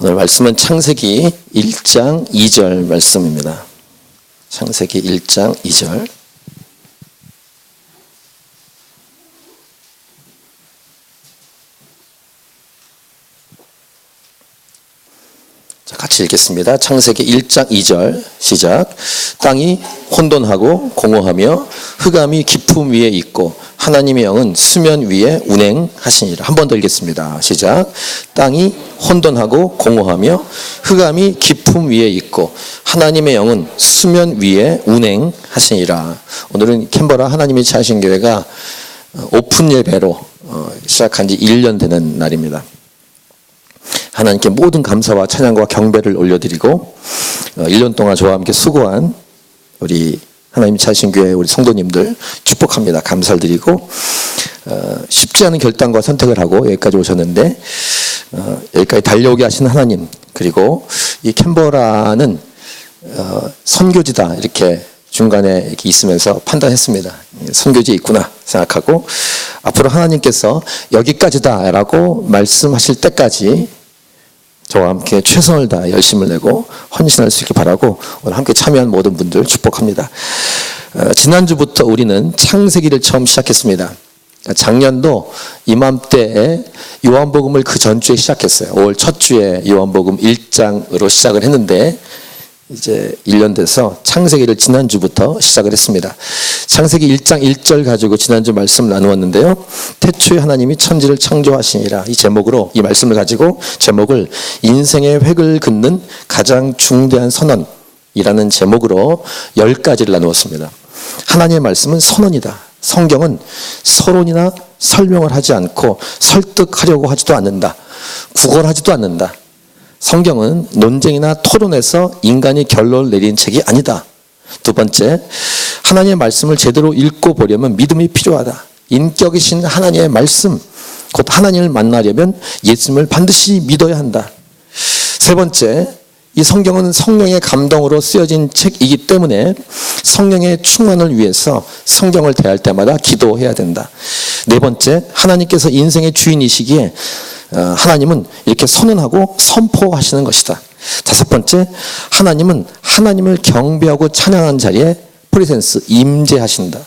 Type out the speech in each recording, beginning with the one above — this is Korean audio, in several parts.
오늘 말씀은 창세기 1장 2절 말씀입니다. 창세기 1장 2절. 자, 같이 읽겠습니다. 창세기 1장 2절 시작. 땅이 혼돈하고 공허하며 흑암이 깊음 위에 있고 하나님의 영은 수면 위에 운행하시니라. 한 번 더 읽겠습니다. 시작. 땅이 혼돈하고 공허하며 흑암이 깊음 위에 있고 하나님의 영은 수면 위에 운행하시니라. 오늘은 캔버라 하나님의 차신 교회가 오픈 예배로 시작한 지 1년 되는 날입니다. 하나님께 모든 감사와 찬양과 경배를 올려드리고 1년 동안 저와 함께 수고한 우리 하나님 차신 교회 우리 성도님들 축복합니다. 감사를 드리고 쉽지 않은 결단과 선택을 하고 여기까지 오셨는데 여기까지 달려오게 하신 하나님, 그리고 이 캔버라는 선교지다 이렇게 중간에 이렇게 있으면서 판단했습니다. 선교지에 있구나 생각하고 앞으로 하나님께서 여기까지다라고 말씀하실 때까지 저와 함께 최선을 다해 열심을 내고 헌신할 수 있길 바라고 오늘 함께 참여한 모든 분들 축복합니다. 지난주부터 우리는 창세기를 처음 시작했습니다. 작년도 이맘때에 요한복음을 그 전주에 시작했어요. 5월 첫 주에 요한복음 1장으로 시작을 했는데 이제 1년 돼서 창세기를 지난주부터 시작을 했습니다. 창세기 1장 1절 가지고 지난주 말씀 나누었는데요. 태초에 하나님이 천지를 창조하시니라. 이 제목으로 이 말씀을 가지고 제목을 인생의 획을 긋는 가장 중대한 선언이라는 제목으로 10가지를 나누었습니다. 하나님의 말씀은 선언이다. 성경은 서론이나 설명을 하지 않고 설득하려고 하지도 않는다. 구걸하지도 않는다. 성경은 논쟁이나 토론에서 인간이 결론을 내린 책이 아니다. 두 번째, 하나님의 말씀을 제대로 읽고 보려면 믿음이 필요하다. 인격이신 하나님의 말씀, 곧 하나님을 만나려면 예수님을 반드시 믿어야 한다. 세 번째, 이 성경은 성령의 감동으로 쓰여진 책이기 때문에 성령의 충만을 위해서 성경을 대할 때마다 기도해야 된다. 네 번째, 하나님께서 인생의 주인이시기에 하나님은 이렇게 선언하고 선포하시는 것이다. 다섯 번째, 하나님은 하나님을 경배하고 찬양하는 자리에 프리센스, 임재하신다.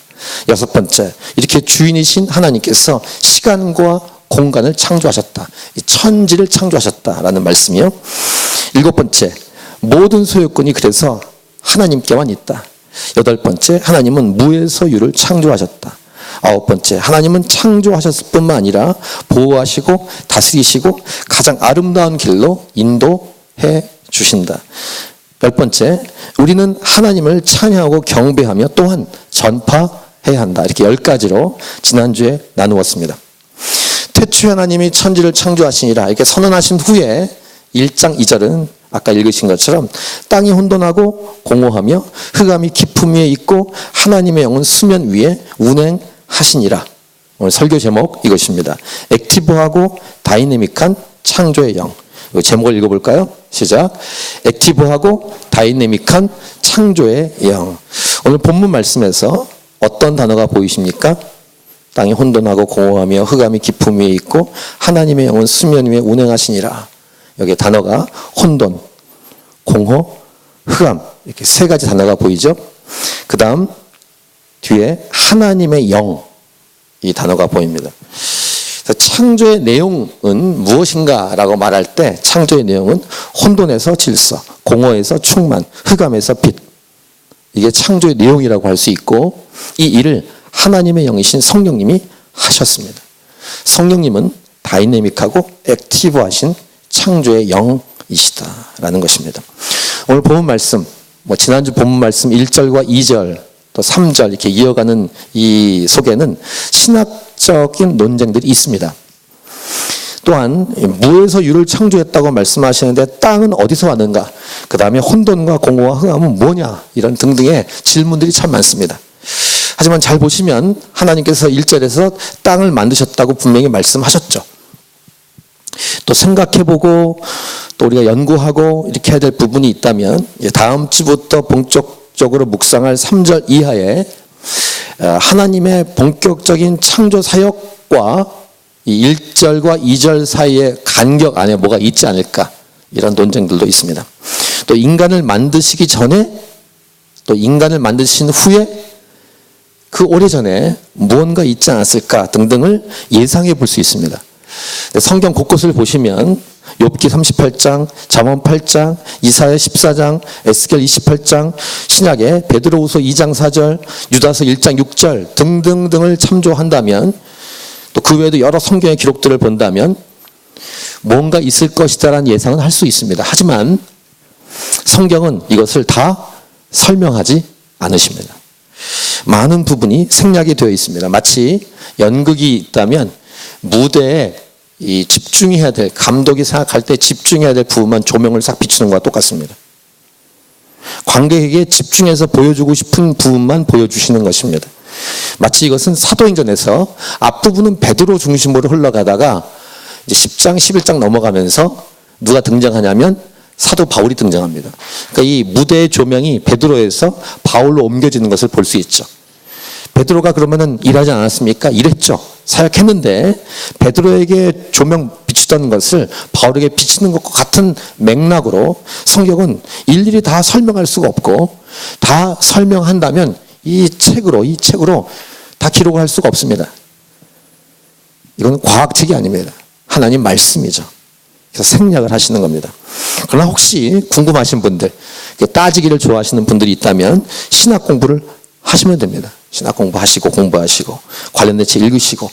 여섯 번째, 이렇게 주인이신 하나님께서 시간과 공간을 창조하셨다. 이 천지를 창조하셨다라는 말씀이요. 일곱 번째, 모든 소유권이 그래서 하나님께만 있다. 여덟 번째, 하나님은 무에서 유를 창조하셨다. 아홉 번째, 하나님은 창조하셨을 뿐만 아니라 보호하시고 다스리시고 가장 아름다운 길로 인도해 주신다. 열 번째, 우리는 하나님을 찬양하고 경배하며 또한 전파해야 한다. 이렇게 10가지로 지난주에 나누었습니다. 태초에 하나님이 천지를 창조하시니라 이렇게 선언하신 후에 1장 2절은 아까 읽으신 것처럼 땅이 혼돈하고 공허하며 흑암이 깊음 위에 있고 하나님의 영은 수면 위에 운행하시니라. 오늘 설교 제목 이것입니다. 액티브하고 다이내믹한 창조의 영. 제목을 읽어볼까요? 시작. 액티브하고 다이내믹한 창조의 영. 오늘 본문 말씀에서 어떤 단어가 보이십니까? 땅이 혼돈하고 공허하며 흑암이 깊음 위에 있고 하나님의 영은 수면 위에 운행하시니라. 여기 단어가 혼돈, 공허, 흑암 이렇게 세 가지 단어가 보이죠. 그 다음 뒤에 하나님의 영 이 단어가 보입니다. 창조의 내용은 무엇인가라고 말할 때 창조의 내용은 혼돈에서 질서, 공허에서 충만, 흑암에서 빛. 이게 창조의 내용이라고 할 수 있고 이 일을 하나님의 영이신 성령님이 하셨습니다. 성령님은 다이내믹하고 액티브하신 창조의 영이시다라는 것입니다. 오늘 본문 말씀, 지난주 본문 말씀 1절과 2절 또 3절 이렇게 이어가는 이 속에는 신학적인 논쟁들이 있습니다. 또한 무에서 유를 창조했다고 말씀하시는데 땅은 어디서 왔는가? 그 다음에 혼돈과 공허와 흑암은 뭐냐? 이런 등등의 질문들이 참 많습니다. 하지만 잘 보시면 하나님께서 1절에서 땅을 만드셨다고 분명히 말씀하셨죠. 또 생각해보고 또 우리가 연구하고 이렇게 해야 될 부분이 있다면 다음 주부터 본격적으로 묵상할 3절 이하에 하나님의 본격적인 창조 사역과 이 1절과 2절 사이의 간격 안에 뭐가 있지 않을까 이런 논쟁들도 있습니다. 또 인간을 만드시기 전에 또 인간을 만드신 후에 그 오래전에 무언가 있지 않았을까 등등을 예상해 볼 수 있습니다. 성경 곳곳을 보시면 욥기 38장, 잠언 8장, 이사야 14장, 에스겔 28장, 신약의 베드로후서 2장 4절, 유다서 1장 6절 등등등을 참조한다면 또 그 외에도 여러 성경의 기록들을 본다면 뭔가 있을 것이다라는 예상은 할 수 있습니다. 하지만 성경은 이것을 다 설명하지 않으십니다. 많은 부분이 생략이 되어 있습니다. 마치 연극이 있다면 무대에 이 집중해야 될, 감독이 생각할 때 집중해야 될 부분만 조명을 싹 비추는 것과 똑같습니다. 관객에게 집중해서 보여주고 싶은 부분만 보여주시는 것입니다. 마치 이것은 사도행전에서 앞부분은 베드로 중심으로 흘러가다가 이제 10장, 11장 넘어가면서 누가 등장하냐면 사도 바울이 등장합니다. 그러니까 이 무대의 조명이 베드로에서 바울로 옮겨지는 것을 볼 수 있죠. 베드로가 그러면은 일하지 않았습니까? 일했죠. 사역했는데 베드로에게 조명 비추던 것을 바울에게 비치는 것과 같은 맥락으로 성경은 일일이 다 설명할 수가 없고 다 설명한다면 이 책으로 다 기록을 할 수가 없습니다. 이건 과학책이 아닙니다. 하나님 말씀이죠. 그래서 생략을 하시는 겁니다. 그러나 혹시 궁금하신 분들, 따지기를 좋아하시는 분들이 있다면 신학 공부를 하시면 됩니다. 신학 공부하시고 공부하시고 관련된 책 읽으시고.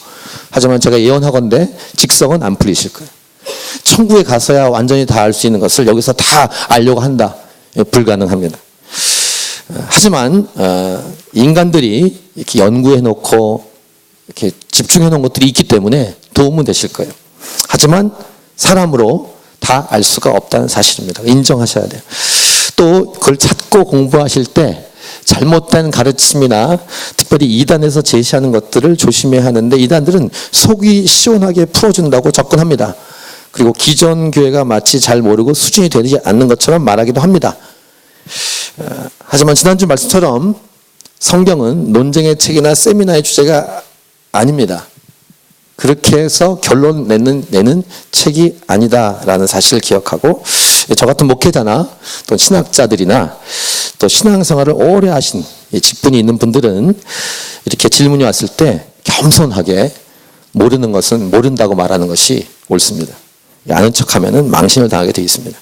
하지만 제가 예언하건대 직성은 안 풀리실 거예요. 천국에 가서야 완전히 다 알 수 있는 것을 여기서 다 알려고 한다. 불가능합니다. 하지만 인간들이 이렇게 연구해 놓고 이렇게 집중해 놓은 것들이 있기 때문에 도움은 되실 거예요. 하지만 사람으로 다 알 수가 없다는 사실입니다. 인정하셔야 돼요. 또 그걸 찾고 공부하실 때 잘못된 가르침이나 특별히 이단에서 제시하는 것들을 조심해야 하는데 이단들은 속이 시원하게 풀어준다고 접근합니다. 그리고 기존 교회가 마치 잘 모르고 수준이 되지 않는 것처럼 말하기도 합니다. 하지만 지난주 말씀처럼 성경은 논쟁의 책이나 세미나의 주제가 아닙니다. 그렇게 해서 결론 내는 책이 아니다라는 사실을 기억하고 저 같은 목회자나 또 신학자들이나 또 신앙생활을 오래 하신 직분이 있는 분들은 이렇게 질문이 왔을 때 겸손하게 모르는 것은 모른다고 말하는 것이 옳습니다. 아는 척하면은 망신을 당하게 되어 있습니다.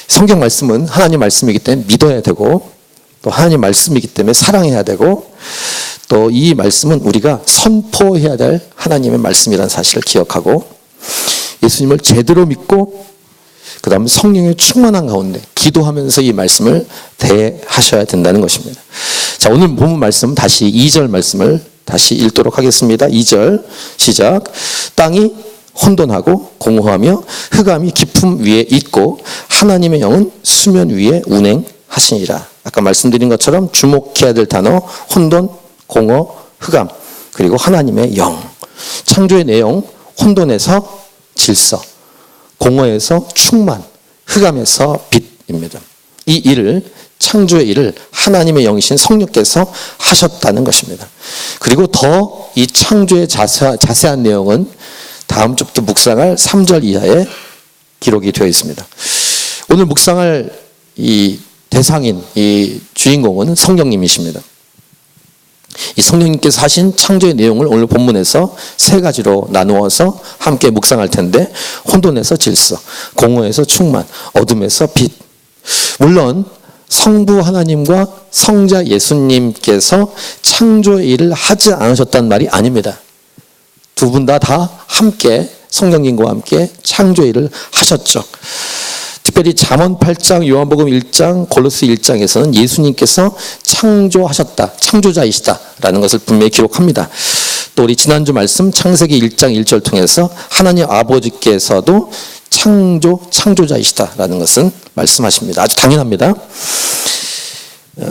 성경 말씀은 하나님 말씀이기 때문에 믿어야 되고 또 하나님 말씀이기 때문에 사랑해야 되고 또 이 말씀은 우리가 선포해야 될 하나님의 말씀이라는 사실을 기억하고 예수님을 제대로 믿고 그 다음에 성령의 충만한 가운데 기도하면서 이 말씀을 대하셔야 된다는 것입니다. 자, 오늘 본문 말씀 다시 2절 말씀을 다시 읽도록 하겠습니다. 2절 시작. 땅이 혼돈하고 공허하며 흑암이 깊음 위에 있고 하나님의 영은 수면 위에 운행하시니라. 아까 말씀드린 것처럼 주목해야 될 단어 혼돈, 공허, 흑암, 그리고 하나님의 영. 창조의 내용, 혼돈에서 질서, 공허에서 충만, 흑암에서 빛입니다. 이 일을, 창조의 일을 하나님의 영이신 성령께서 하셨다는 것입니다. 그리고 더 이 창조의 자세한 내용은 다음 주부터 묵상할 3절 이하에 기록이 되어 있습니다. 오늘 묵상할 이 대상인, 이 주인공은 성령님이십니다. 이 성령님께서 하신 창조의 내용을 오늘 본문에서 세 가지로 나누어서 함께 묵상할 텐데 혼돈에서 질서, 공허에서 충만, 어둠에서 빛. 물론 성부 하나님과 성자 예수님께서 창조의 일을 하지 않으셨다는 말이 아닙니다. 두 분 다 함께 성령님과 함께 창조의 일을 하셨죠. 특별히 잠언 8장, 요한복음 1장, 골로새 1장에서는 예수님께서 창조하셨다, 창조자이시다라는 것을 분명히 기록합니다. 또 우리 지난주 말씀 창세기 1장 1절 통해서 하나님 아버지께서도 창조자이시다라는 것은 말씀하십니다. 아주 당연합니다.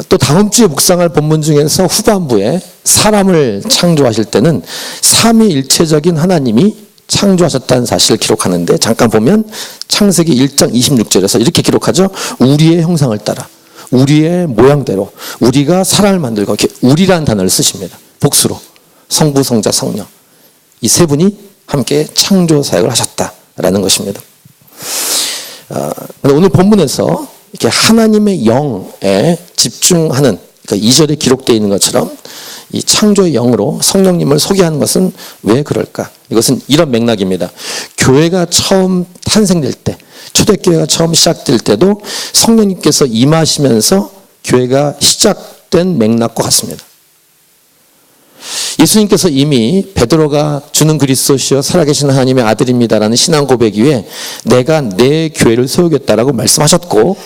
또 다음 주에 묵상할 본문 중에서 후반부에 사람을 창조하실 때는 삼위일체적인 하나님이 창조하셨다는 사실을 기록하는데 잠깐 보면 창세기 1장 26절에서 이렇게 기록하죠. 우리의 형상을 따라 우리의 모양대로 우리가 사람을 만들고 이렇게 우리라는 단어를 쓰십니다. 복수로 성부, 성자, 성령 이 세 분이 함께 창조 사역을 하셨다라는 것입니다. 오늘 본문에서 이렇게 하나님의 영에 집중하는, 그러니까 2절에 기록되어 있는 것처럼 이 창조의 영으로 성령님을 소개하는 것은 왜 그럴까? 이것은 이런 맥락입니다. 교회가 처음 탄생될 때, 초대교회가 처음 시작될 때도 성령님께서 임하시면서 교회가 시작된 맥락과 같습니다. 예수님께서 이미 베드로가 주는 그리스도시여 살아계신 하나님의 아들입니다라는 신앙 고백 위에 내가 내 교회를 세우겠다라고 말씀하셨고,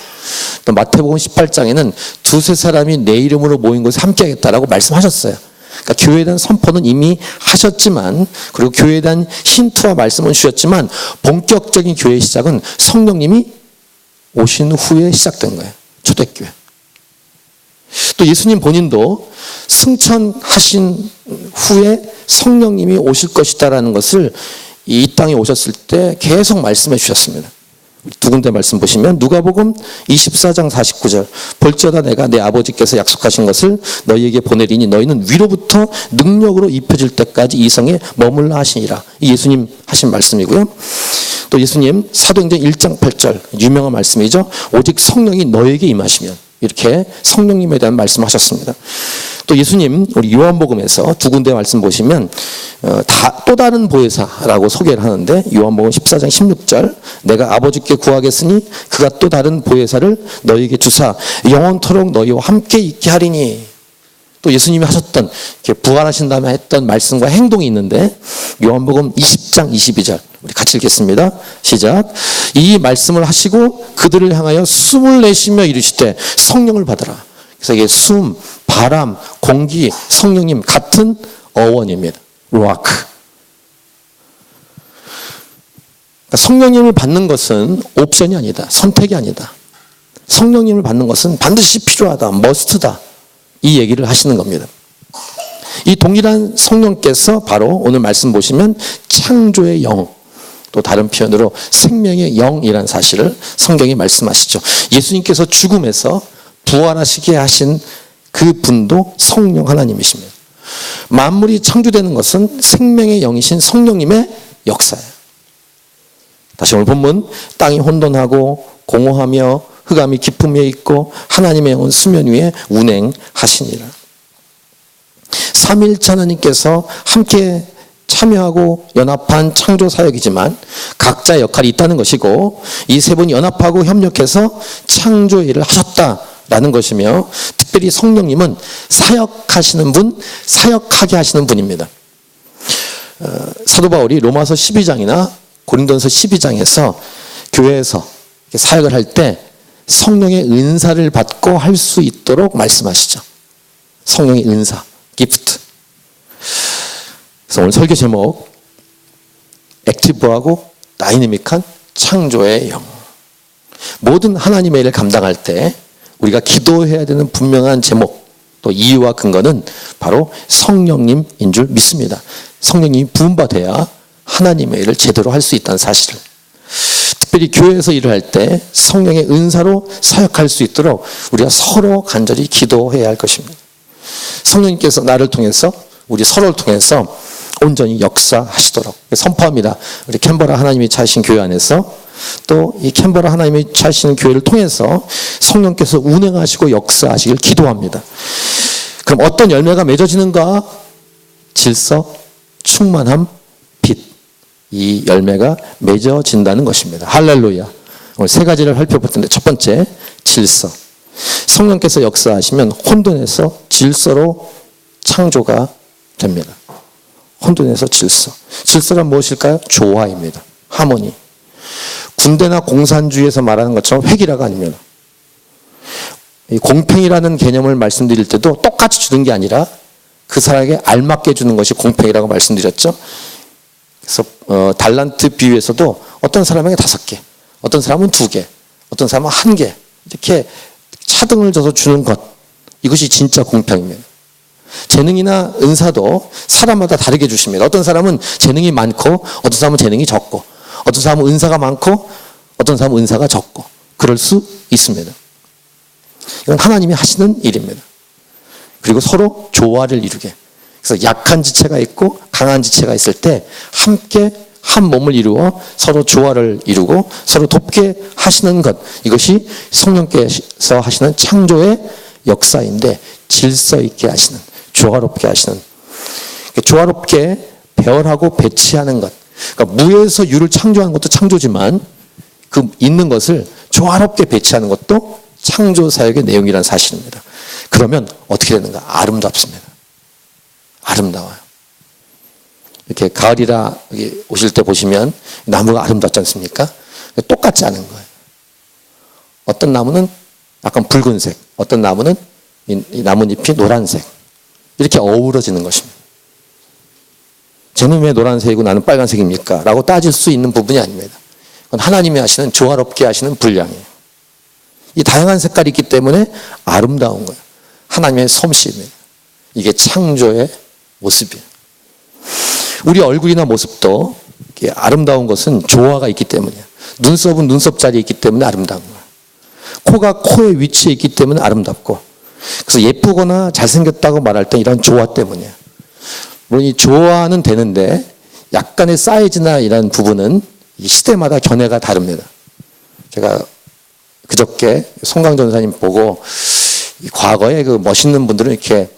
또 마태복음 18장에는 두세 사람이 내 이름으로 모인 곳에 함께하겠다라고 말씀하셨어요. 그러니까 교회에 대한 선포는 이미 하셨지만, 그리고 교회에 대한 힌트와 말씀은 주셨지만, 본격적인 교회의 시작은 성령님이 오신 후에 시작된 거예요. 초대교회. 또 예수님 본인도 승천하신 후에 성령님이 오실 것이다라는 것을 이 땅에 오셨을 때 계속 말씀해 주셨습니다. 두 군데 말씀 보시면 누가복음 24장 49절 볼지어다 내가 내 아버지께서 약속하신 것을 너희에게 보내리니 너희는 위로부터 능력으로 입혀질 때까지 이 성에 머물라 하시니라. 이 예수님 하신 말씀이고요. 또 예수님 사도행전 1장 8절 유명한 말씀이죠. 오직 성령이 너에게 임하시면, 이렇게 성령님에 대한 말씀하셨습니다. 또 예수님 우리 요한복음에서 두 군데 말씀 보시면 또 다른 보혜사라고 소개를 하는데, 요한복음 14장 16절 내가 아버지께 구하겠으니 그가 또 다른 보혜사를 너희에게 주사 영원토록 너희와 함께 있게 하리니. 또 예수님이 하셨던, 이렇게 부활하신 다음에 했던 말씀과 행동이 있는데, 요한복음 20장 22절 우리 같이 읽겠습니다. 시작. 이 말씀을 하시고 그들을 향하여 숨을 내쉬며 이르시되 성령을 받으라. 그래서 이게 숨, 바람, 공기, 성령님 같은 어원입니다. 루아크. 성령님을 받는 것은 옵션이 아니다. 선택이 아니다. 성령님을 받는 것은 반드시 필요하다. 머스트다. 이 얘기를 하시는 겁니다. 이 동일한 성령께서 바로 오늘 말씀 보시면 창조의 영, 또 다른 표현으로 생명의 영이라는 사실을 성경이 말씀하시죠. 예수님께서 죽음에서 부활하시게 하신 그 분도 성령 하나님이십니다. 만물이 창조되는 것은 생명의 영이신 성령님의 역사예요. 다시 오늘 본문 땅이 혼돈하고 공허하며 흑암이 깊음 위에 있고 하나님의 영은 수면 위에 운행하시니라. 삼위일체 하나님께서 함께 참여하고 연합한 창조 사역이지만 각자 역할이 있다는 것이고, 이 세 분이 연합하고 협력해서 창조 일을 하셨다라는 것이며, 특별히 성령님은 사역하시는 분, 사역하게 하시는 분입니다. 사도 바울이 로마서 12장이나 고린도서 12장에서 교회에서 사역을 할 때 성령의 은사를 받고 할 수 있도록 말씀하시죠. 성령의 은사, 기프트. 그래서 오늘 설교 제목, 액티브하고 다이내믹한 창조의 영. 모든 하나님의 일을 감당할 때 우리가 기도해야 되는 분명한 제목, 또 이유와 근거는 바로 성령님인 줄 믿습니다. 성령님이 부음받아야 하나님의 일을 제대로 할 수 있다는 사실을. 특별히 교회에서 일을 할 때 성령의 은사로 사역할 수 있도록 우리가 서로 간절히 기도해야 할 것입니다. 성령님께서 나를 통해서, 우리 서로를 통해서 온전히 역사하시도록 선포합니다. 우리 캔버라 하나님이 차신 교회 안에서, 또 이 캔버라 하나님이 차시는 교회를 통해서 성령께서 운행하시고 역사하시길 기도합니다. 그럼 어떤 열매가 맺어지는가? 질서, 충만함, 빛. 이 열매가 맺어진다는 것입니다. 할렐루야. 오늘 세 가지를 살펴볼 텐데, 첫 번째, 질서. 성령께서 역사하시면 혼돈에서 질서로 창조가 됩니다. 혼돈에서 질서. 질서란 무엇일까요? 조화입니다. 하모니. 군대나 공산주의에서 말하는 것처럼 획일화가 아닙니다. 이 공평이라는 개념을 말씀드릴 때도 똑같이 주는 게 아니라 그 사람에게 알맞게 주는 것이 공평이라고 말씀드렸죠. 그래서 달란트 비유에서도 어떤 사람에게 5개, 어떤 사람은 2개, 어떤 사람은 1개, 이렇게 차등을 줘서 주는 것, 이것이 진짜 공평입니다. 재능이나 은사도 사람마다 다르게 주십니다. 어떤 사람은 재능이 많고, 어떤 사람은 재능이 적고, 어떤 사람은 은사가 많고, 어떤 사람은 은사가 적고, 그럴 수 있습니다. 이건 하나님이 하시는 일입니다. 그리고 서로 조화를 이루게. 그래서 약한 지체가 있고 강한 지체가 있을 때 함께 한 몸을 이루어 서로 조화를 이루고 서로 돕게 하시는 것, 이것이 성령께서 하시는 창조의 역사인데, 질서 있게 하시는, 조화롭게 하시는, 조화롭게 배열하고 배치하는 것. 그러니까 무에서 유를 창조하는 것도 창조지만 그 있는 것을 조화롭게 배치하는 것도 창조 사역의 내용이라는 사실입니다. 그러면 어떻게 되는가? 아름답습니다. 아름다워요. 이렇게 가을이라 여기 오실 때 보시면 나무가 아름답지 않습니까? 똑같지 않은 거예요. 어떤 나무는 약간 붉은색, 어떤 나무는 이 나뭇잎이 노란색, 이렇게 어우러지는 것입니다. 쟤는 왜 노란색이고 나는 빨간색입니까? 라고 따질 수 있는 부분이 아닙니다. 그건 하나님이 하시는 조화롭게 하시는 분량이에요. 이 다양한 색깔이 있기 때문에 아름다운 거예요. 하나님의 솜씨입니다. 이게 창조의 모습이에요. 우리 얼굴이나 모습도 아름다운 것은 조화가 있기 때문이에요. 눈썹은 눈썹 자리에 있기 때문에 아름다운 거예요. 코가 코의 위치에 있기 때문에 아름답고, 그래서 예쁘거나 잘생겼다고 말할 때 이런 조화 때문이에요. 물론 이 조화는 되는데 약간의 사이즈나 이런 부분은 이 시대마다 견해가 다릅니다. 제가 그저께 송강 전사님 보고 과거에 그 멋있는 분들은 이렇게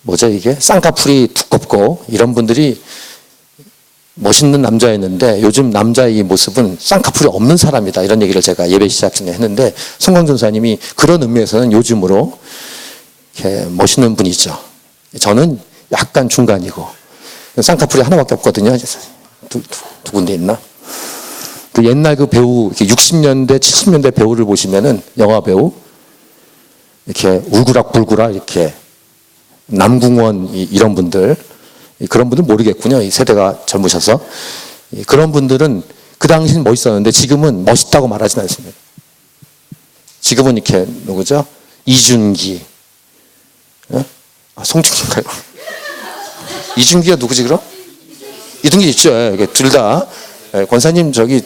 뭐죠, 이게 쌍꺼풀이 두껍고 이런 분들이 멋있는 남자였는데 요즘 남자의 모습은 쌍꺼풀이 없는 사람이다, 이런 얘기를 제가 예배 시작 전에 했는데, 송강 전사님이 그런 의미에서는 요즘으로 이렇게 멋있는 분이죠. 저는 약간 중간이고 쌍꺼풀이 하나밖에 없거든요. 두 군데 있나? 그 옛날 그 배우, 60년대 70년대 배우를 보시면은, 영화 배우 이렇게 울그락불그락 이렇게 남궁원 이런 분들, 그런 분들 모르겠군요. 이 세대가 젊으셔서. 그런 분들은 그 당시는 멋있었는데 지금은 멋있다고 말하지는 않습니다. 지금은 이렇게 누구죠? 이준기, 송중기인가요? 이준기가 누구지 그럼? 이준기 있죠. 둘 다. 권사님 저기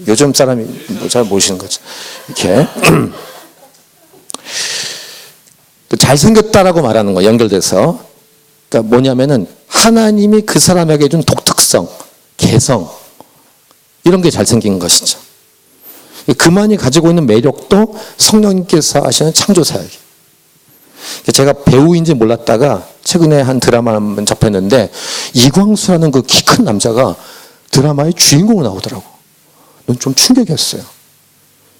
요즘 사람이 잘 모르시는 거죠. 이렇게 잘생겼다라고 말하는 거 연결돼서, 그러니까 뭐냐면은 하나님이 그 사람에게 준 독특성, 개성, 이런 게 잘생긴 것이죠. 그만이 가지고 있는 매력도 성령님께서 하시는 창조 사역이에요. 제가 배우인지 몰랐다가 최근에 한 드라마 한번 접했는데, 이광수라는 그 키 큰 남자가 드라마의 주인공으로 나오더라고. 넌 좀 충격이었어요.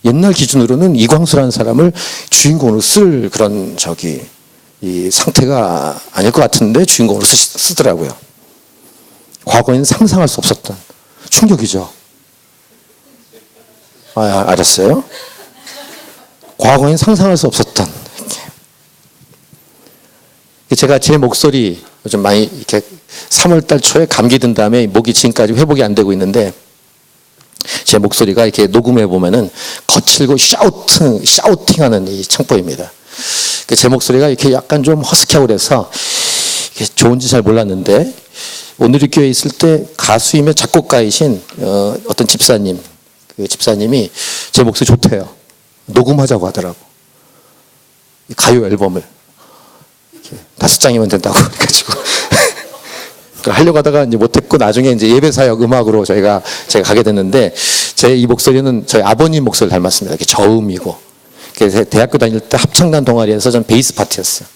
옛날 기준으로는 이광수라는 사람을 주인공으로 쓸 그런 이 상태가 아닐 것 같은데 주인공으로 쓰더라고요. 과거에는 상상할 수 없었던 충격이죠. 알았어요. 과거에는 상상할 수 없었던. 제가 제 목소리 요즘 많이 이렇게 3월달 초에 감기 든 다음에 목이 지금까지 회복이 안 되고 있는데, 제 목소리가 이렇게 녹음해 보면은 거칠고 샤우팅하는 이 창법입니다. 제 목소리가 이렇게 약간 좀 허스키하고 그래서 좋은지 잘 몰랐는데, 오늘의 교회에 있을 때 가수이며 작곡가이신 어떤 집사님, 그 집사님이 제 목소리 좋대요. 녹음하자고 하더라고. 가요 앨범을 5장이면 된다고 그래가지고 하려고 하다가 이제 못했고, 나중에 이제 예배사역 음악으로 제가 가게 됐는데, 제 이 목소리는 저희 아버님 목소리 닮았습니다. 이렇게 저음이고. 그래서 대학교 다닐 때 합창단 동아리에서 전 베이스 파트였어요.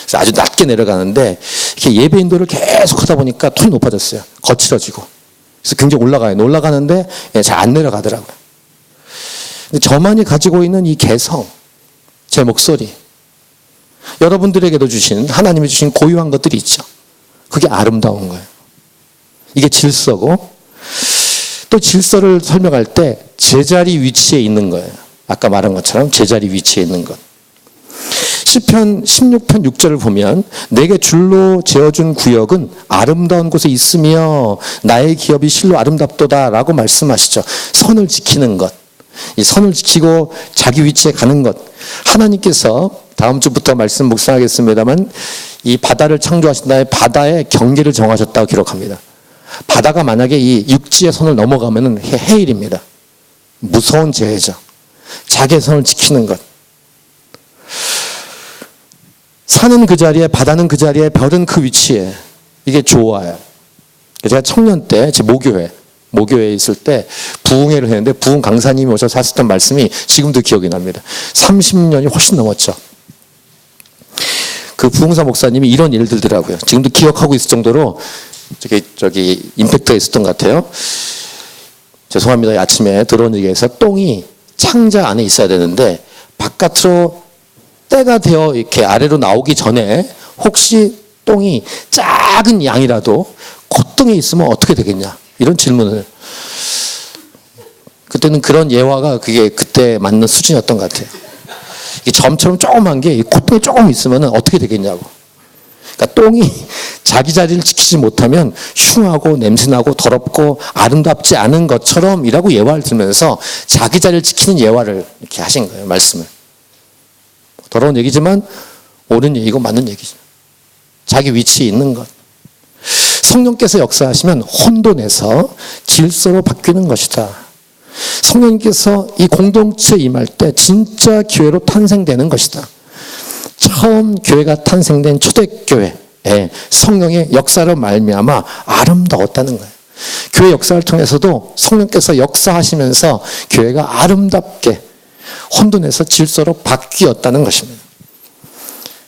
그래서 아주 낮게 내려가는데, 이렇게 예배 인도를 계속 하다 보니까 톤이 높아졌어요. 거칠어지고. 그래서 굉장히 올라가요. 올라가는데 잘 안 내려가더라고요. 근데 저만이 가지고 있는 이 개성, 제 목소리, 여러분들에게도 주신, 하나님이 주신 고유한 것들이 있죠. 그게 아름다운 거예요. 이게 질서고, 또 질서를 설명할 때 제자리 위치에 있는 거예요. 아까 말한 것처럼 제자리 위치에 있는 것. 시편 16편 6절을 보면, 내게 줄로 재어준 구역은 아름다운 곳에 있으며 나의 기업이 실로 아름답도다 라고 말씀하시죠. 선을 지키는 것, 이 선을 지키고 자기 위치에 가는 것. 하나님께서 다음 주부터 말씀 묵상하겠습니다만, 이 바다를 창조하신 다음에 바다의 경계를 정하셨다고 기록합니다. 바다가 만약에 이 육지의 선을 넘어가면 해일입니다. 무서운 재해죠. 자기의 선을 지키는 것. 산은 그 자리에, 바다는 그 자리에, 별은 그 위치에. 이게 좋아요. 제가 청년 때 제 모교회, 모교회에 있을 때 부흥회를 했는데 부흥 강사님이 오셔서 하셨던 말씀이 지금도 기억이 납니다. 30년이 훨씬 넘었죠. 그 부흥사 목사님이 이런 예를 들더라고요. 지금도 기억하고 있을 정도로 저기 임팩트가 있었던 것 같아요. 죄송합니다. 아침에 들어온 얘기에서 똥이 창자 안에 있어야 되는데 바깥으로 때가 되어 이렇게 아래로 나오기 전에 혹시 똥이 작은 양이라도 콧등에 있으면 어떻게 되겠냐, 이런 질문을. 그때는 그런 예화가 그게 그때 맞는 수준이었던 것 같아요. 이 점처럼 조그만 게 콧등에 조금 있으면 어떻게 되겠냐고. 그러니까 똥이 자기 자리를 지키지 못하면 흉하고 냄새나고 더럽고 아름답지 않은 것처럼이라고 예화를 들면서 자기 자리를 지키는 예화를 이렇게 하신 거예요. 말씀을. 더러운 얘기지만 옳은 얘기고 맞는 얘기죠. 자기 위치에 있는 것. 성령께서 역사하시면 혼돈에서 질서로 바뀌는 것이다. 성령님께서 이 공동체에 임할 때 진짜 교회로 탄생되는 것이다. 처음 교회가 탄생된 초대교회에 성령의 역사로 말미암아 아름다웠다는 거예요. 교회 역사를 통해서도 성령께서 역사하시면서 교회가 아름답게 혼돈에서 질서로 바뀌었다는 것입니다.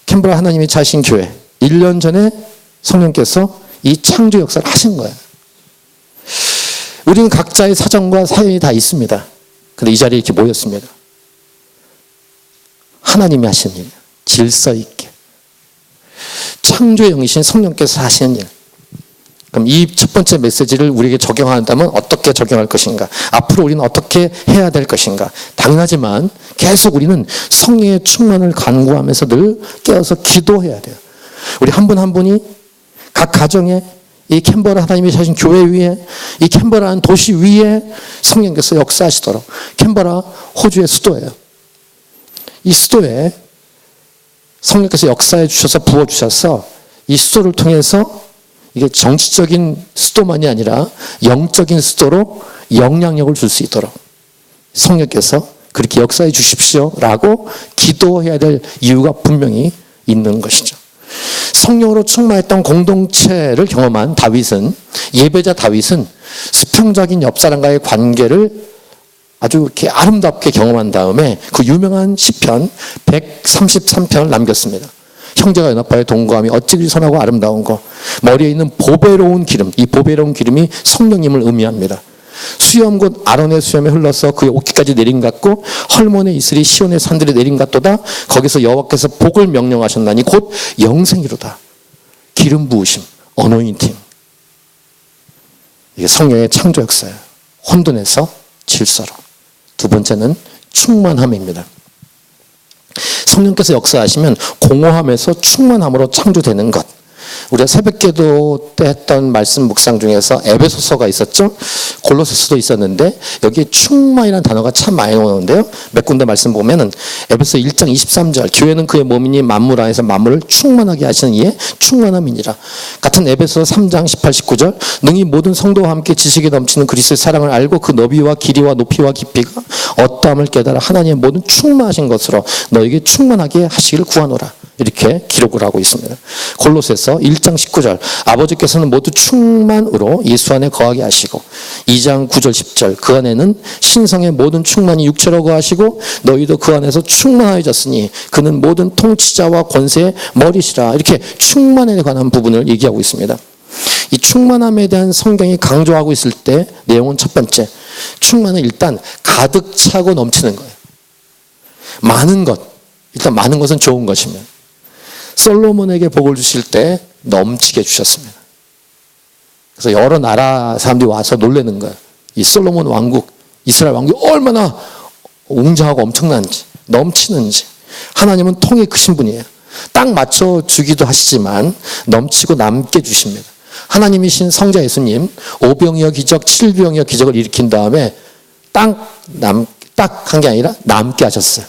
캔버라 하나님이 자신 교회 1년 전에 성령께서 이 창조 역사를 하신 거예요. 우리는 각자의 사정과 사연이 다 있습니다. 그런데 이 자리에 이렇게 모였습니다. 하나님이 하신 일, 질서 있게. 창조의 영이신 성령께서 하시는 일. 그럼 이 첫 번째 메시지를 우리에게 적용한다면 어떻게 적용할 것인가? 앞으로 우리는 어떻게 해야 될 것인가? 당연하지만 계속 우리는 성령의 충만을 간구하면서 늘 깨어서 기도해야 돼요. 우리 한 분 한 분이 각 가정에 이 캔버라 하나님이 사신 교회 위에, 이 캔버라는 도시 위에 성령께서 역사하시도록. 캔버라 호주의 수도예요. 이 수도에 성령께서 역사해 주셔서 부어주셔서 이 수도를 통해서 이게 정치적인 수도만이 아니라 영적인 수도로 영향력을 줄 수 있도록 성령께서 그렇게 역사해 주십시오라고 기도해야 될 이유가 분명히 있는 것이죠. 성령으로 충만했던 공동체를 경험한 다윗은, 예배자 다윗은 수평적인 옆사람과의 관계를 아주 이렇게 아름답게 경험한 다음에 그 유명한 시편 133편을 남겼습니다. 형제가 연합하여 동거함이 어찌 그리 선하고 아름다운 거. 머리에 있는 보배로운 기름, 이 보배로운 기름이 성령님을 의미합니다. 수염 곧 아론의 수염에 흘러서 그의 옷깃까지 내린 같고 헐몬의 이슬이 시온의 산들에 내린 같도다. 거기서 여호와께서 복을 명령하셨나니 곧 영생이로다. 기름 부으심, 어노인팅. 이게 성령의 창조 역사예요. 혼돈에서 질서로. 두 번째는 충만함입니다. 성령께서 역사하시면 공허함에서 충만함으로 창조되는 것. 우리가 새벽기도 때 했던 말씀 묵상 중에서 에베소서가 있었죠. 골로새서도 있었는데 여기에 충만이라는 단어가 참 많이 나오는데요. 몇 군데 말씀 보면은 에베소 1장 23절 교회는 그의 몸이니 만물 안에서 만물을 충만하게 하시는 이의 충만함이니라. 같은 에베소 3장 18, 19절 능히 모든 성도와 함께 지식이 넘치는 그리스도의 사랑을 알고 그 너비와 길이와 높이와 깊이가 어떠함을 깨달아 하나님의 모든 충만하신 것으로 너에게 충만하게 하시기를 구하노라. 이렇게 기록을 하고 있습니다. 골로새서 1장 19절 아버지께서는 모두 충만으로 예수 안에 거하게 하시고 2장 9절 10절 그 안에는 신성의 모든 충만이 육체로 거하시고 너희도 그 안에서 충만하여졌으니 그는 모든 통치자와 권세의 머리시라. 이렇게 충만에 관한 부분을 얘기하고 있습니다. 이 충만함에 대한 성경이 강조하고 있을 때 내용은 첫 번째, 충만은 일단 가득 차고 넘치는 거예요. 많은 것, 일단 많은 것은 좋은 것이면 솔로몬에게 복을 주실 때 넘치게 주셨습니다. 그래서 여러 나라 사람들이 와서 놀라는 거예요. 이 솔로몬 왕국, 이스라엘 왕국이 얼마나 웅장하고 엄청난지, 넘치는지. 하나님은 통이 크신 분이에요. 딱 맞춰 주기도 하시지만 넘치고 남게 주십니다. 하나님이신 성자 예수님 5병이어 기적, 7병이어 기적을 일으킨 다음에 딱 한 게 아니라 남게 하셨어요.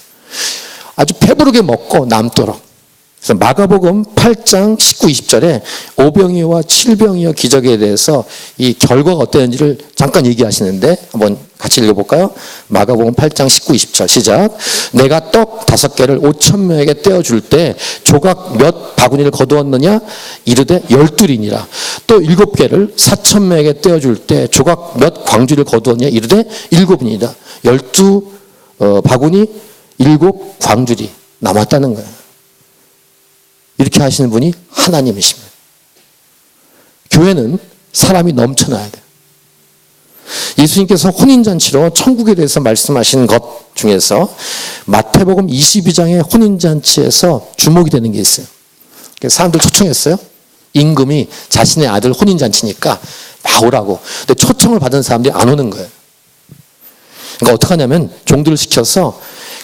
아주 배부르게 먹고 남도록. 그래서 마가복음 8장 19, 20절에 오병이어와 칠병이어 기적에 대해서 이 결과가 어땠는지를 잠깐 얘기하시는데 한번 같이 읽어볼까요? 마가복음 8장 19, 20절 시작. 내가 떡 5개를 5,000명에게 떼어줄 때 조각 몇 바구니를 거두었느냐? 이르되 12이니라. 또 7개를 4,000명에게 떼어줄 때 조각 몇 광주를 거두었냐? 이르되 7이니라. 12바구니 7 광주리 남았다는 거예요. 이렇게 하시는 분이 하나님이십니다. 교회는 사람이 넘쳐나야 돼요. 예수님께서 혼인잔치로 천국에 대해서 말씀하신 것 중에서 마태복음 22장의 혼인잔치에서 주목이 되는 게 있어요. 사람들 초청했어요. 임금이 자신의 아들 혼인잔치니까 나오라고. 근데 초청을 받은 사람들이 안 오는 거예요. 그러니까 어떻게 하냐면 종들을 시켜서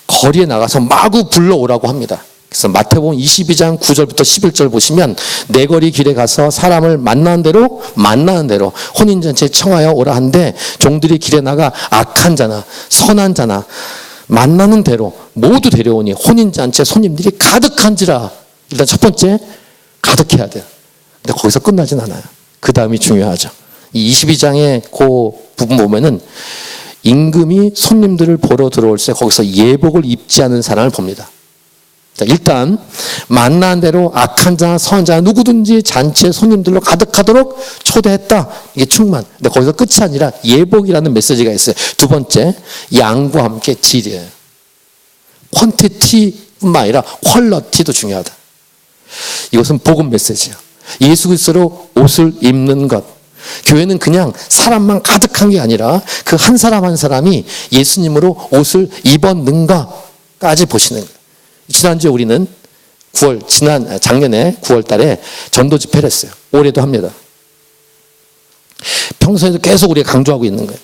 거리에 나가서 마구 불러오라고 합니다. 그래서 마태복음 22장 9절부터 11절 보시면 내 거리 길에 가서 사람을 만나는 대로 혼인잔치에 청하여 오라 한데 종들이 길에 나가 악한 자나 선한 자나 만나는 대로 모두 데려오니 혼인잔치에 손님들이 가득한지라. 일단 첫 번째 가득해야 돼요. 근데 거기서 끝나진 않아요. 그 다음이 중요하죠. 이 22장의 그 부분 보면은 임금이 손님들을 보러 들어올 때 거기서 예복을 입지 않은 사람을 봅니다. 자, 일단 만난 대로 악한 자, 선한 자 누구든지 잔치에 손님들로 가득하도록 초대했다. 이게 충만. 근데 거기서 끝이 아니라 예복이라는 메시지가 있어요. 두 번째, 양과 함께 질이에요. 퀀티티뿐만 아니라 퀄러티도 중요하다. 이것은 복음 메시지예요. 예수 그리스도로 옷을 입는 것. 교회는 그냥 사람만 가득한 게 아니라 그 한 사람 한 사람이 예수님으로 옷을 입었는가까지 보시는 거예요. 지난주에 우리는 작년에 9월 달에 전도 집회를 했어요. 올해도 합니다. 평소에도 계속 우리가 강조하고 있는 거예요.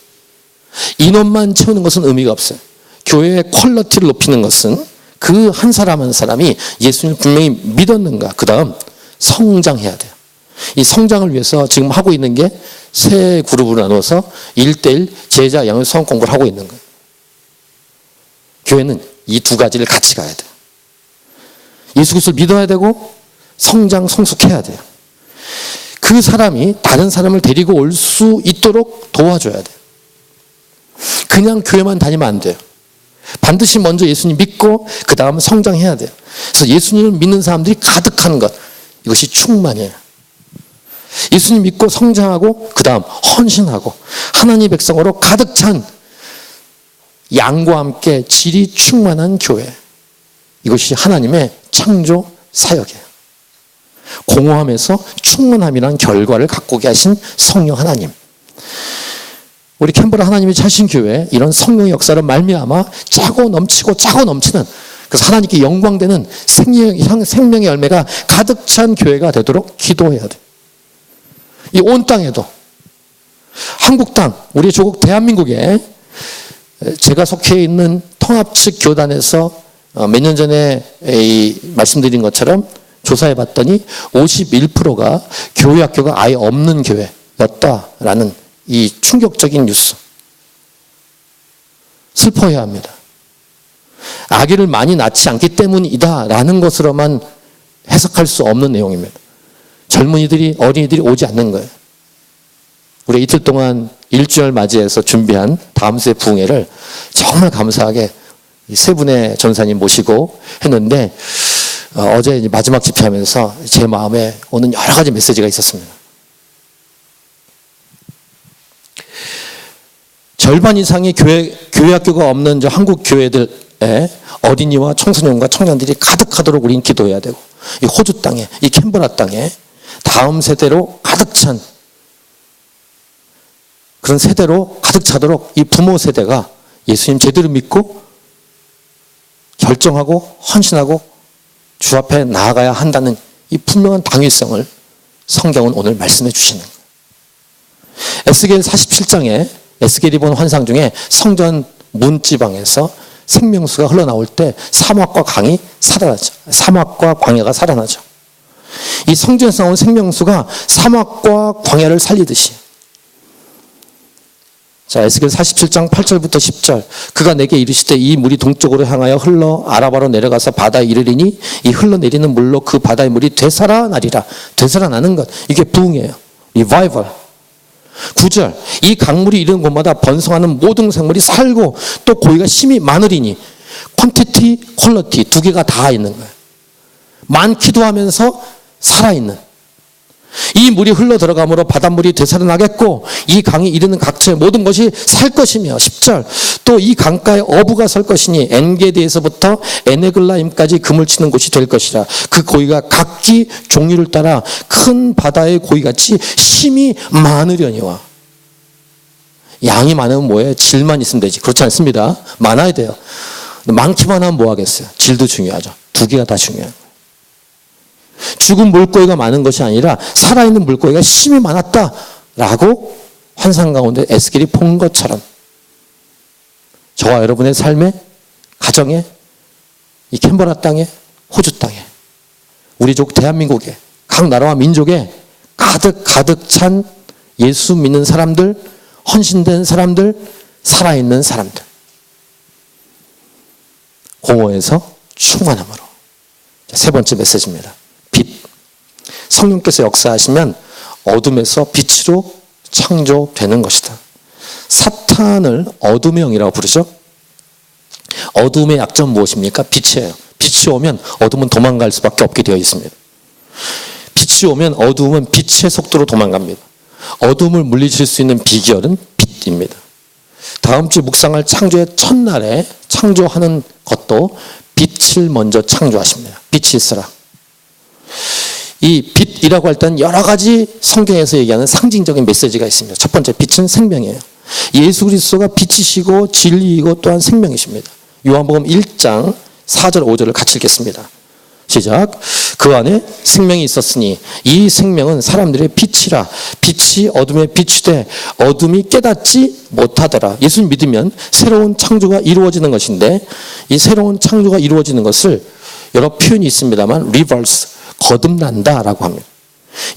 인원만 채우는 것은 의미가 없어요. 교회의 퀄리티를 높이는 것은 그 한 사람 한 사람이 예수님을 분명히 믿었는가. 그 다음 성장해야 돼요. 이 성장을 위해서 지금 하고 있는 게 세 그룹으로 나눠서 1:1 제자 양육 수험 공부를 하고 있는 거예요. 교회는 이 두 가지를 같이 가야 돼요. 예수 그리스도를 믿어야 되고 성장 성숙해야 돼요. 그 사람이 다른 사람을 데리고 올 수 있도록 도와줘야 돼요. 그냥 교회만 다니면 안 돼요. 반드시 먼저 예수님 믿고 그 다음 성장해야 돼요. 그래서 예수님을 믿는 사람들이 가득한 것, 이것이 충만이에요. 예수님 믿고 성장하고 그 다음 헌신하고 하나님의 백성으로 가득 찬 양과 함께 질이 충만한 교회, 이것이 하나님의 창조 사역이에요. 공허함에서 충만함이라는 결과를 갖고 계신 성령 하나님. 우리 캔버라 하나님이 차신 교회, 이런 성령의 역사를 말미암아 짜고 넘치는, 그래서 하나님께 영광되는 생명의 열매가 가득 찬 교회가 되도록 기도해야 돼요. 이 온 땅에도, 한국 땅, 우리 조국 대한민국에 제가 속해 있는 통합측 교단에서 몇 년 전에 말씀드린 것처럼 조사해 봤더니 51%가 교회 학교가 아예 없는 교회였다라는 이 충격적인 뉴스. 슬퍼해야 합니다. 아기를 많이 낳지 않기 때문이다라는 것으로만 해석할 수 없는 내용입니다. 젊은이들이, 어린이들이 오지 않는 거예요. 우리 이틀 동안 일주일 맞이해서 준비한 다음 주의 부흥회를 정말 감사하게 세 분의 전사님 모시고 했는데, 어제 이제 마지막 집회하면서 제 마음에 오는 여러 가지 메시지가 있었습니다. 절반 이상의 교회 학교가 없는 한국 교회들에 어린이와 청소년과 청년들이 가득하도록 우리는 기도해야 되고, 이 호주 땅에, 이 캔버라 땅에 다음 세대로 가득 찬, 그런 세대로 가득 차도록 이 부모 세대가 예수님 제대로 믿고 결정하고 헌신하고 주 앞에 나아가야 한다는 이 분명한 당위성을 성경은 오늘 말씀해 주시는 거예요. 에스겔 47장에 에스겔이 본 환상 중에 성전 문지방에서 생명수가 흘러나올 때 사막과 강이 살아나죠. 사막과 광야가 살아나죠. 이 성전에서 나온 생명수가 사막과 광야를 살리듯이 자, 에스겔 47장 8절부터 10절. 그가 내게 이르시되 이 물이 동쪽으로 향하여 흘러 아라바로 내려가서 바다에 이르리니 이 흘러내리는 물로 그 바다의 물이 되살아나리라. 되살아나는 것. 이게 부흥이에요. 리바이벌. 9절. 이 강물이 이르는 곳마다 번성하는 모든 생물이 살고 또 고기가 심히 많으리니 퀀티티, 퀄리티 두 개가 다 있는 거예요. 많기도 하면서 살아있는. 이 물이 흘러 들어가므로 바닷물이 되살아나겠고 이 강이 이르는 각처의 모든 것이 살 것이며 10절 또 이 강가에 어부가 설 것이니 엔게디에서부터 에네글라임까지 그물 치는 곳이 될 것이라. 그 고기가 각기 종류를 따라 큰 바다의 고기같이 심이 많으려니와. 양이 많으면 뭐예요? 질만 있으면 되지. 그렇지 않습니다. 많아야 돼요. 많기만 하면 뭐 하겠어요? 질도 중요하죠. 두 개가 다 중요해요. 죽은 물고기가 많은 것이 아니라 살아있는 물고기가 심히 많았다라고 환상 가운데 에스겔이 본 것처럼 저와 여러분의 삶에, 가정에, 이 캔버라 땅에, 호주 땅에, 우리 족 대한민국에, 각 나라와 민족에 가득 찬 예수 믿는 사람들, 헌신된 사람들, 살아있는 사람들. 공허에서 충만함으로. 세 번째 메시지입니다. 빛. 성령께서 역사하시면 어둠에서 빛으로 창조되는 것이다. 사탄을 어둠의 영이라고 부르죠. 어둠의 약점 무엇입니까? 빛이에요. 빛이 오면 어둠은 도망갈 수밖에 없게 되어 있습니다. 빛이 오면 어둠은 빛의 속도로 도망갑니다. 어둠을 물리칠 수 있는 비결은 빛입니다. 다음 주 묵상할 창조의 첫날에 창조하는 것도 빛을 먼저 창조하십니다. 빛이 있어라. 이 빛이라고 할 때는 여러 가지 성경에서 얘기하는 상징적인 메시지가 있습니다. 첫 번째, 빛은 생명이에요. 예수 그리스도가 빛이시고 진리이고 또한 생명이십니다. 요한복음 1장 4절 5절을 같이 읽겠습니다. 시작. 그 안에 생명이 있었으니 이 생명은 사람들의 빛이라. 빛이 어둠에 비추되 어둠이 깨닫지 못하더라. 예수님 믿으면 새로운 창조가 이루어지는 것인데 이 새로운 창조가 이루어지는 것을 여러 표현이 있습니다만 리버스, 거듭난다라고 합니다.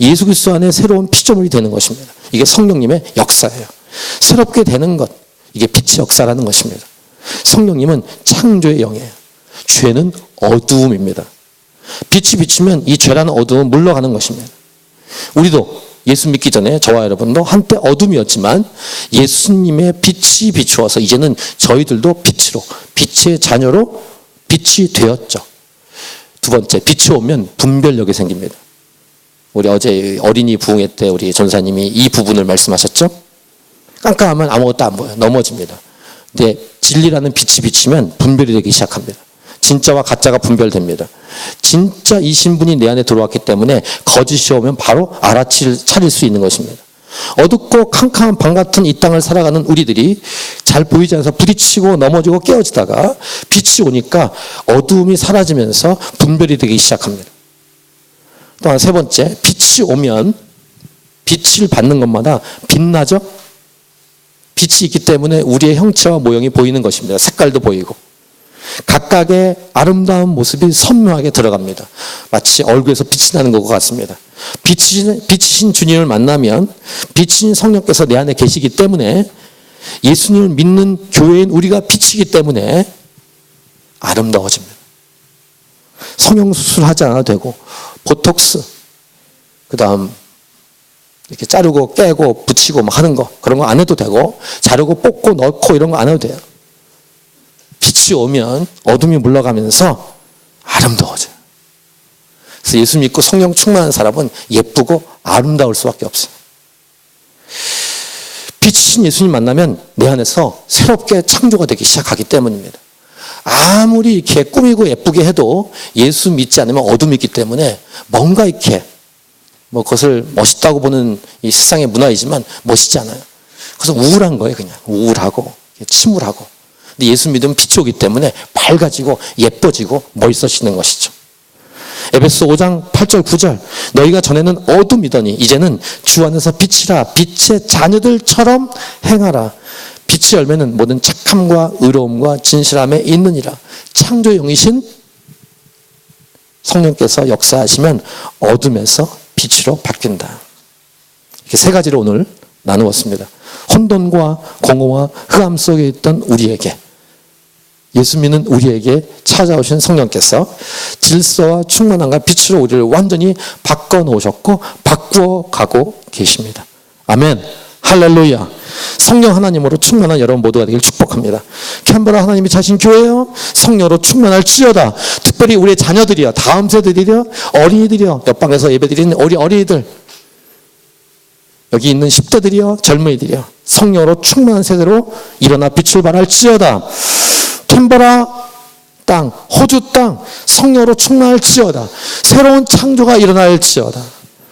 예수 그리스도 안에 새로운 피조물이 되는 것입니다. 이게 성령님의 역사예요. 새롭게 되는 것, 이게 빛의 역사라는 것입니다. 성령님은 창조의 영이에요. 죄는 어두움입니다. 빛이 비치면 이 죄라는 어두움은 물러가는 것입니다. 우리도 예수 믿기 전에 저와 여러분도 한때 어둠이었지만 예수님의 빛이 비추어서 이제는 저희들도 빛으로, 빛의 자녀로 빛이 되었죠. 두 번째, 빛이 오면 분별력이 생깁니다. 우리 어제 어린이 부흥회 때 우리 전사님이 이 부분을 말씀하셨죠. 깜깜하면 아무것도 안 보여요. 넘어집니다. 근데 진리라는 빛이 비치면 분별이 되기 시작합니다. 진짜와 가짜가 분별됩니다. 진짜 이 신분이 내 안에 들어왔기 때문에 거짓이 오면 바로 차릴 수 있는 것입니다. 어둡고 캄캄한 방 같은 이 땅을 살아가는 우리들이 잘 보이지 않아서 부딪히고 넘어지고 깨어지다가 빛이 오니까 어두움이 사라지면서 분별이 되기 시작합니다. 또한 세 번째, 빛이 오면 빛을 받는 것마다 빛나죠? 빛이 있기 때문에 우리의 형체와 모형이 보이는 것입니다. 색깔도 보이고. 각각의 아름다운 모습이 선명하게 들어갑니다. 마치 얼굴에서 빛이 나는 것 같습니다. 빛이신 주님을 만나면 빛이신 성령께서 내 안에 계시기 때문에 예수님을 믿는 교회인 우리가 빛이기 때문에 아름다워집니다. 성형수술 하지 않아도 되고 보톡스, 그 다음 이렇게 자르고 깨고 붙이고 막 하는 거, 그런 거 안 해도 되고, 자르고 뽑고 넣고 이런 거 안 해도 돼요. 빛이 오면 어둠이 물러가면서 아름다워져요. 그래서 예수 믿고 성령 충만한 사람은 예쁘고 아름다울 수밖에 없어요. 빛이신 예수님 만나면 내 안에서 새롭게 창조가 되기 시작하기 때문입니다. 아무리 이렇게 꾸미고 예쁘게 해도 예수 믿지 않으면 어둠이 있기 때문에 뭔가 이렇게 뭐 그것을 멋있다고 보는 이 세상의 문화이지만 멋있지 않아요. 그래서 우울한 거예요. 그냥 우울하고 침울하고. 근데 예수 믿으면 빛이 오기 때문에 밝아지고 예뻐지고 멋있어지는 것이죠. 에베소 5장 8절 9절 너희가 전에는 어둠이더니 이제는 주 안에서 빛이라. 빛의 자녀들처럼 행하라. 빛의 열매는 모든 착함과 의로움과 진실함에 있느니라. 창조의 영이신 성령께서 역사하시면 어둠에서 빛으로 바뀐다. 이렇게 세 가지로 오늘 나누었습니다. 혼돈과 공허와 흑암 속에 있던 우리에게, 예수 믿는 우리에게 찾아오신 성령께서 질서와 충만함과 빛으로 우리를 완전히 바꿔놓으셨고 바꾸어 가고 계십니다. 아멘. 할렐루야. 성령 하나님으로 충만한 여러분 모두가 되길 축복합니다. 캔버라 하나님이 자신 교회요 성령으로 충만할지어다. 특별히 우리의 자녀들이요, 다음 세대들이요, 어린이들이요, 옆방에서 예배드리는 어린이들, 여기 있는 10대들이요, 젊은이들이요, 성령으로 충만한 세대로 일어나 빛을 발할지어다. 캔버라 땅, 호주 땅 성령으로 충만할지어다. 새로운 창조가 일어날지어다.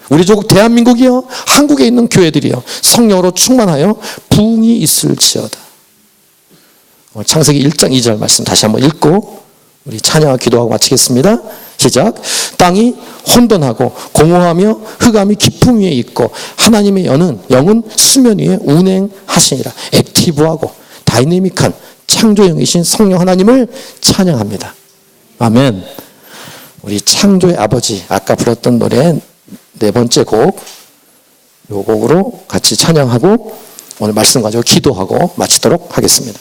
우리 조국 대한민국이요, 한국에 있는 교회들이요, 성령으로 충만하여 부흥이 있을지어다. 창세기 1장 2절 말씀 다시 한번 읽고 우리 찬양과 기도하고 마치겠습니다. 시작. 땅이 혼돈하고 공허하며 흑암이 깊음 위에 있고 하나님의 영은 수면 위에 운행하시니라. 액티브하고 다이내믹한 창조형이신 성령 하나님을 찬양합니다. 아멘. 우리 창조의 아버지, 아까 불렀던 노래 네 번째 곡, 이 곡으로 같이 찬양하고 오늘 말씀 가지고 기도하고 마치도록 하겠습니다.